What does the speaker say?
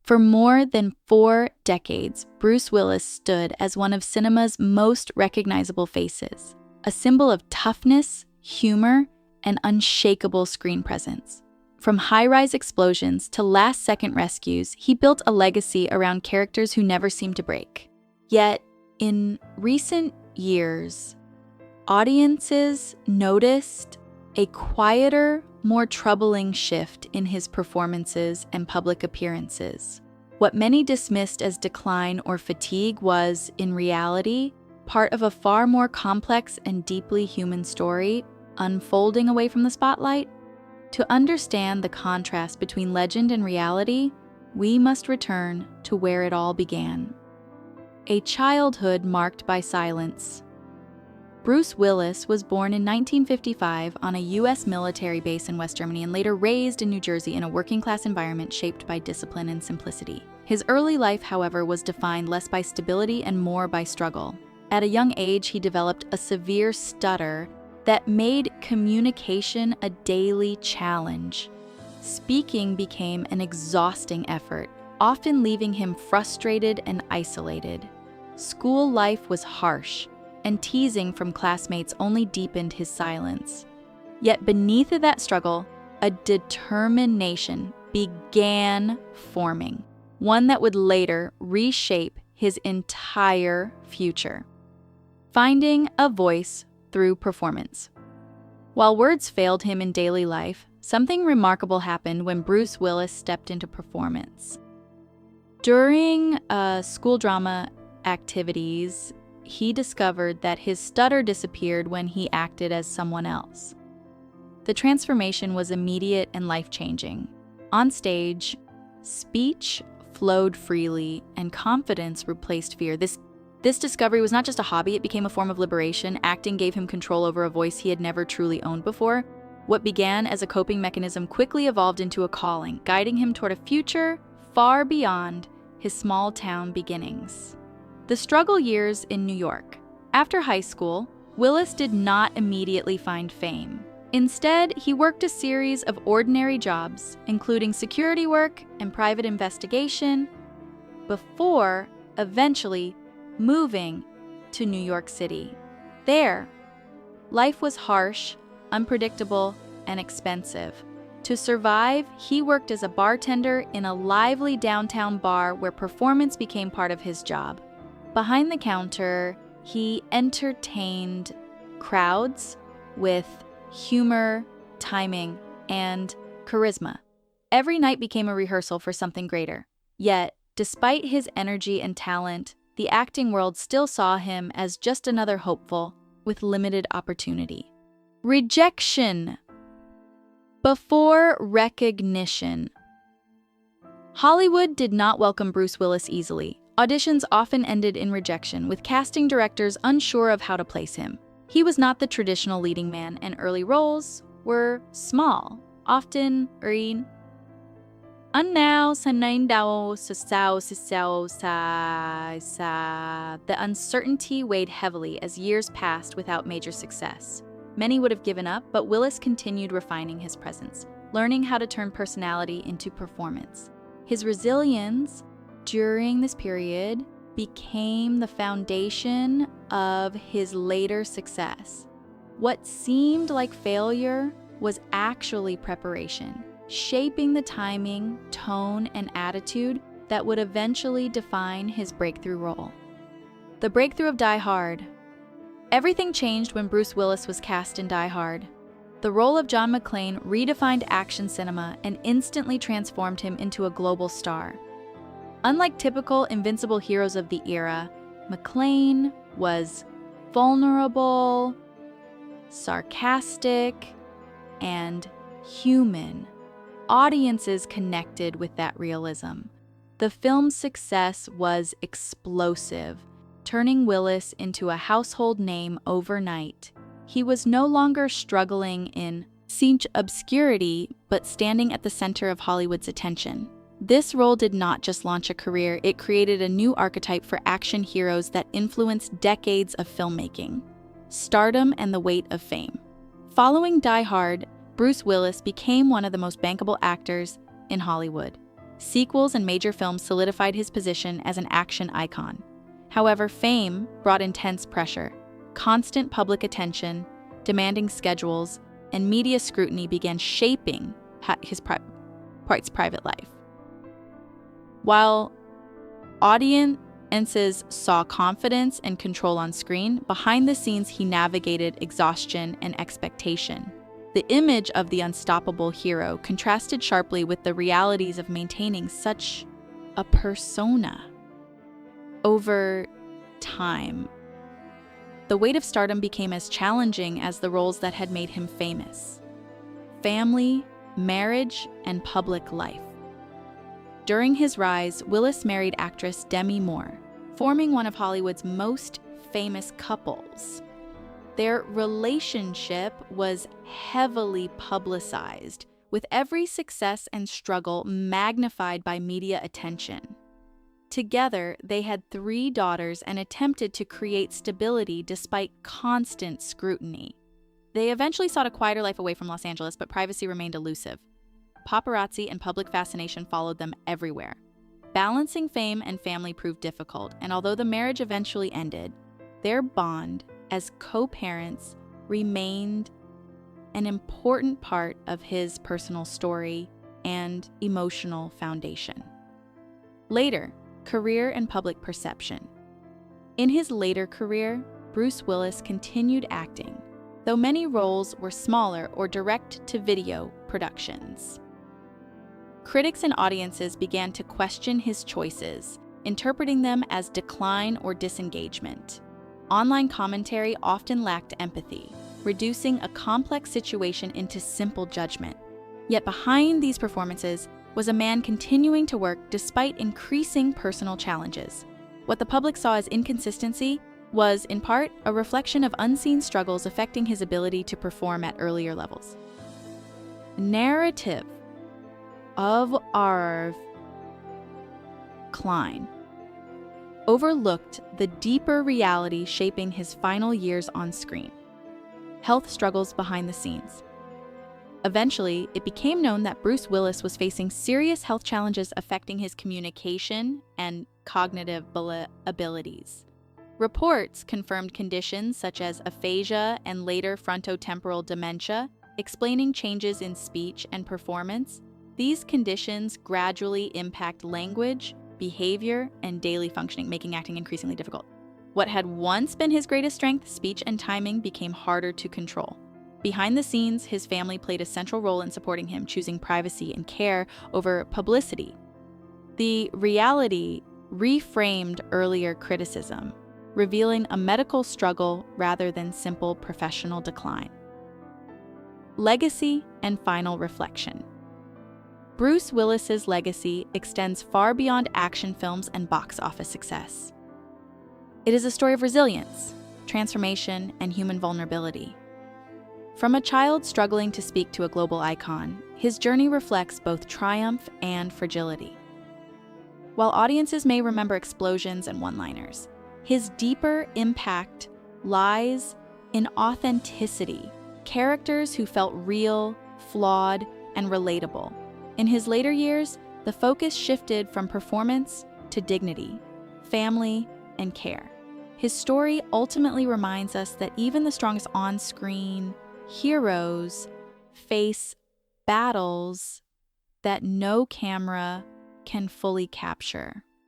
For more than 4 decades, Bruce Willis stood as one of cinema's most recognizable faces, a symbol of toughness, humor, and unshakable screen presence. From high-rise explosions to last-second rescues, he built a legacy around characters who never seemed to break. Yet, in recent years, audiences noticed a quieter, more troubling shift in his performances and public appearances. What many dismissed as decline or fatigue was, in reality, part of a far more complex and deeply human story unfolding away from the spotlight. To understand the contrast between legend and reality, we must return to where it all began. A childhood marked by silence. Bruce Willis was born in 1955 on a U.S. military base in West Germany and later raised in New Jersey in a working-class environment shaped by discipline and simplicity. His early life, however, was defined less by stability and more by struggle. At a young age, he developed a severe stutter that made communication a daily challenge. Speaking became an exhausting effort, often leaving him frustrated and isolated. School life was harsh, and teasing from classmates only deepened his silence. Yet beneath that struggle, a determination began forming, one that would later reshape his entire future. Finding a voice through performance. While words failed him in daily life, something remarkable happened when Bruce Willis stepped into performance. During school drama activities, he discovered that his stutter disappeared when he acted as someone else. The transformation was immediate and life-changing. On stage, speech flowed freely and confidence replaced fear. This discovery was not just a hobby, it became a form of liberation. Acting gave him control over a voice he had never truly owned before. What began as a coping mechanism quickly evolved into a calling, guiding him toward a future far beyond his small-town beginnings. The struggle years in New York. After high school, Willis did not immediately find fame. Instead, he worked a series of ordinary jobs, including security work and private investigation, before eventually moving to New York City. There, life was harsh, unpredictable, and expensive. To survive, he worked as a bartender in a lively downtown bar where performance became part of his job. Behind the counter, he entertained crowds with humor, timing, and charisma. Every night became a rehearsal for something greater. Yet, despite his energy and talent, the acting world still saw him as just another hopeful with limited opportunity. Rejection before recognition. Hollywood did not welcome Bruce Willis easily. Auditions often ended in rejection, with casting directors unsure of how to place him. He was not the traditional leading man, and early roles were small, often green. The uncertainty weighed heavily as years passed without major success. Many would have given up, but Willis continued refining his presence, learning how to turn personality into performance. His resilience during this period became the foundation of his later success. What seemed like failure was actually preparation, shaping the timing, tone, and attitude that would eventually define his breakthrough role. The breakthrough of Die Hard. Everything changed when Bruce Willis was cast in Die Hard. The role of John McClane redefined action cinema and instantly transformed him into a global star. Unlike typical invincible heroes of the era, McClane was vulnerable, sarcastic, and human. Audiences connected with that realism. The film's success was explosive, turning Willis into a household name overnight. He was no longer struggling in scene obscurity, but standing at the center of Hollywood's attention. This role did not just launch a career, it created a new archetype for action heroes that influenced decades of filmmaking. Stardom and the weight of fame. Following Die Hard, Bruce Willis became one of the most bankable actors in Hollywood. Sequels and major films solidified his position as an action icon. However, fame brought intense pressure. Constant public attention, demanding schedules, and media scrutiny began shaping his private life. While audiences saw confidence and control on screen, behind the scenes he navigated exhaustion and expectation. The image of the unstoppable hero contrasted sharply with the realities of maintaining such a persona. Over time, the weight of stardom became as challenging as the roles that had made him famous: family, marriage, and public life. During his rise, Willis married actress Demi Moore, forming one of Hollywood's most famous couples. Their relationship was heavily publicized, with every success and struggle magnified by media attention. Together, they had 3 daughters and attempted to create stability despite constant scrutiny. They eventually sought a quieter life away from Los Angeles, but privacy remained elusive. Paparazzi and public fascination followed them everywhere. Balancing fame and family proved difficult, and although the marriage eventually ended, their bond as co-parents remained an important part of his personal story and emotional foundation. Later, career and public perception. In his later career, Bruce Willis continued acting, though many roles were smaller or direct-to-video productions. Critics and audiences began to question his choices, interpreting them as decline or disengagement. Online commentary often lacked empathy, reducing a complex situation into simple judgment. Yet behind these performances was a man continuing to work despite increasing personal challenges. What the public saw as inconsistency was, in part, a reflection of unseen struggles affecting his ability to perform at earlier levels. Narrative of our Klein overlooked the deeper reality shaping his final years on screen: health struggles behind the scenes. Eventually, it became known that Bruce Willis was facing serious health challenges affecting his communication and cognitive abilities. Reports confirmed conditions such as aphasia and later frontotemporal dementia, explaining changes in speech and performance. These conditions gradually impact language, behavior, and daily functioning, making acting increasingly difficult. What had once been his greatest strength, speech and timing, became harder to control. Behind the scenes, his family played a central role in supporting him, choosing privacy and care over publicity. The reality reframed earlier criticism, revealing a medical struggle rather than simple professional decline. Legacy and final reflection. Bruce Willis's legacy extends far beyond action films and box office success. It is a story of resilience, transformation, and human vulnerability. From a child struggling to speak to a global icon, his journey reflects both triumph and fragility. While audiences may remember explosions and one-liners, his deeper impact lies in authenticity, characters who felt real, flawed, and relatable. In his later years, the focus shifted from performance to dignity, family, and care. His story ultimately reminds us that even the strongest on-screen heroes face battles that no camera can fully capture.